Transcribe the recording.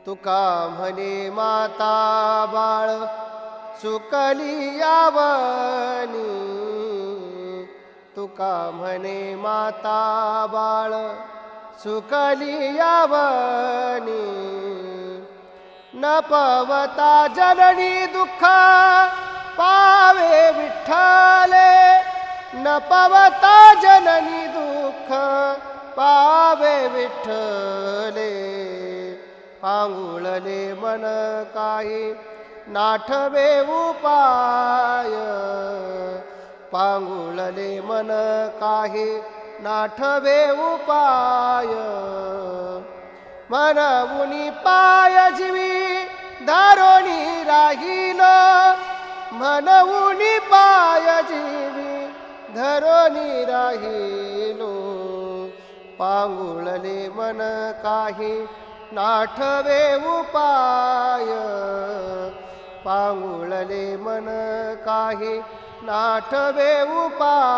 तुका म्हणे माता बाळ चुकली यावनी, तुका म्हणे माता बाळ चुकली यावनी, न पवता जननी दुःख पावे विठ्ठले, न पवता जननी दुःख पावे विठ्ठले, पांगुळले मन काही नाठवे उपाय, पांगुळले मन काही नाठवे उपाय, मनवुनी पाय जीवी धरोनी राहिलो, मनवुनी पाय जीवी धरोनी राहिलो, पांगुळले मन काही नाठवे उपाय, पांगुळले मन काही नाठवे उपाय.